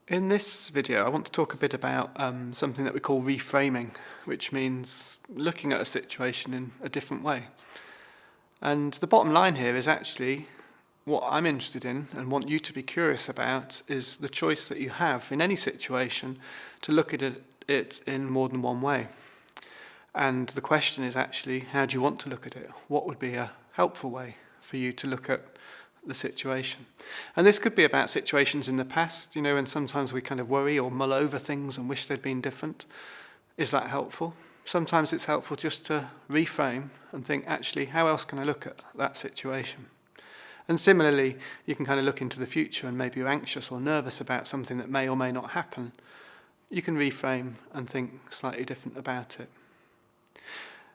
In this video, I want to talk a bit about something that we call reframing, which means looking at a situation in a different way. And the bottom line here is actually what I'm interested in and want you to be curious about is the choice that you have in any situation to look at it in more than one way. And the question is actually, how do you want to look at it? What would be a helpful way for you to look at the situation? And this could be about situations in the past, and sometimes we kind of worry or mull over things and wish they'd been different. Is that helpful? Sometimes it's helpful just to reframe and think, actually, how else can I look at that situation? And similarly, you can kind of look into the future and maybe you're anxious or nervous about something that may or may not happen. You can reframe and think slightly different about it.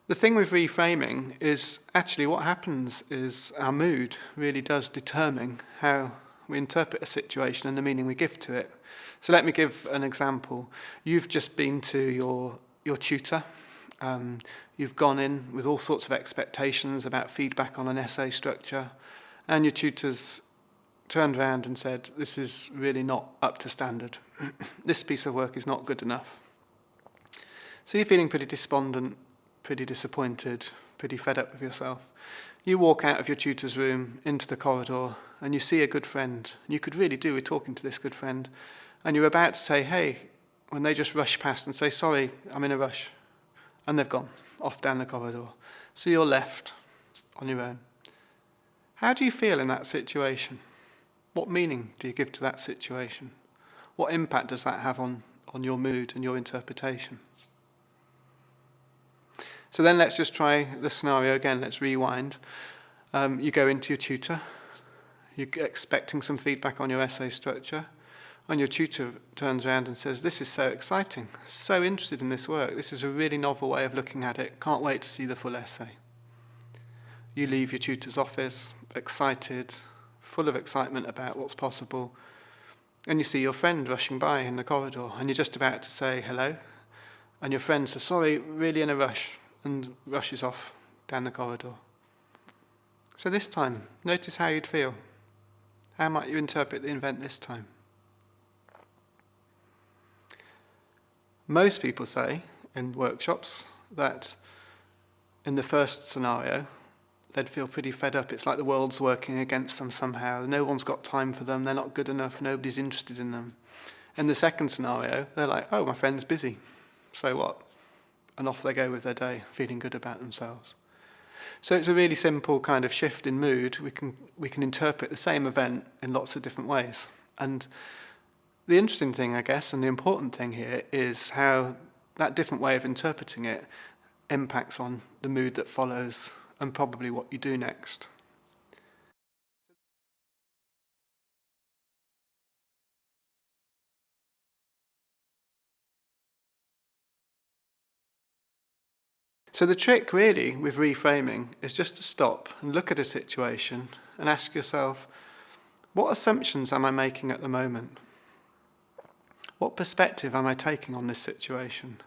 The thing with reframing is actually what happens is our mood really does determine how we interpret a situation and the meaning we give to it. So let me give an example. You've just been to your tutor. You've gone in with all sorts of expectations about feedback on an essay structure, and your tutor's turned around and said, this is really not up to standard. This piece of work is not good enough. So you're feeling pretty despondent, pretty disappointed, pretty fed up with yourself. You walk out of your tutor's room into the corridor and you see a good friend. You could really do with talking to this good friend. And you're about to say, hey, when they just rush past and say, sorry, I'm in a rush. And they've gone off down the corridor. So you're left on your own. How do you feel in that situation? What meaning do you give to that situation? What impact does that have on your mood and your interpretation? So then let's just try the scenario again. Let's rewind. You go into your tutor. You're expecting some feedback on your essay structure. And your tutor turns around and says, this is so exciting, so interested in this work. This is a really novel way of looking at it. Can't wait to see the full essay. You leave your tutor's office, excited, full of excitement about what's possible. And you see your friend rushing by in the corridor. And you're just about to say hello. And your friend says, sorry, really in a rush. And rushes off down the corridor. So this time, notice how you'd feel. How might you interpret the event this time? Most people say in workshops that in the first scenario, they'd feel pretty fed up. It's like the world's working against them somehow. No one's got time for them. They're not good enough. Nobody's interested in them. In the second scenario, they're like, oh, my friend's busy. So what? And off they go with their day, feeling good about themselves. So it's a really simple kind of shift in mood. We can interpret the same event in lots of different ways. And the interesting thing, I guess, and the important thing here is how that different way of interpreting it impacts on the mood that follows and probably what you do next. So the trick really with reframing is just to stop and look at a situation and ask yourself, what assumptions am I making at the moment? What perspective am I taking on this situation?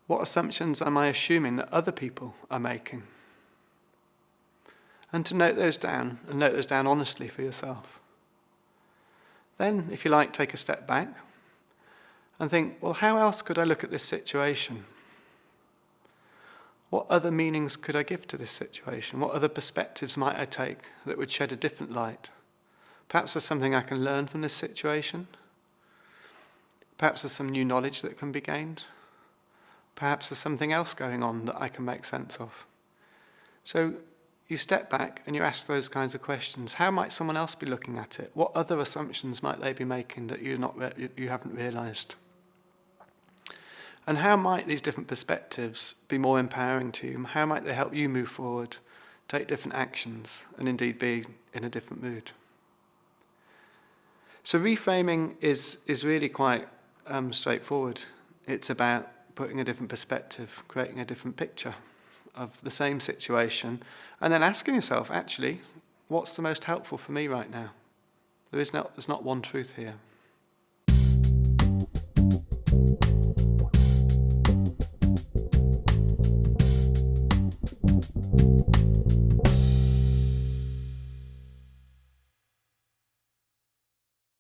What assumptions am I assuming that other people are making? And to note those down, and note those down honestly for yourself. Then, if you like, take a step back and think, well, how else could I look at this situation? What other meanings could I give to this situation? What other perspectives might I take that would shed a different light? Perhaps there's something I can learn from this situation. Perhaps there's some new knowledge that can be gained. Perhaps there's something else going on that I can make sense of. So you step back and you ask those kinds of questions. How might someone else be looking at it? What other assumptions might they be making that you haven't realised? And how might these different perspectives be more empowering to you? How might they help you move forward, take different actions, and indeed be in a different mood? So reframing is really quite straightforward. It's about putting a different perspective, creating a different picture of the same situation, and then asking yourself, actually, what's the most helpful for me right now? There's not one truth here.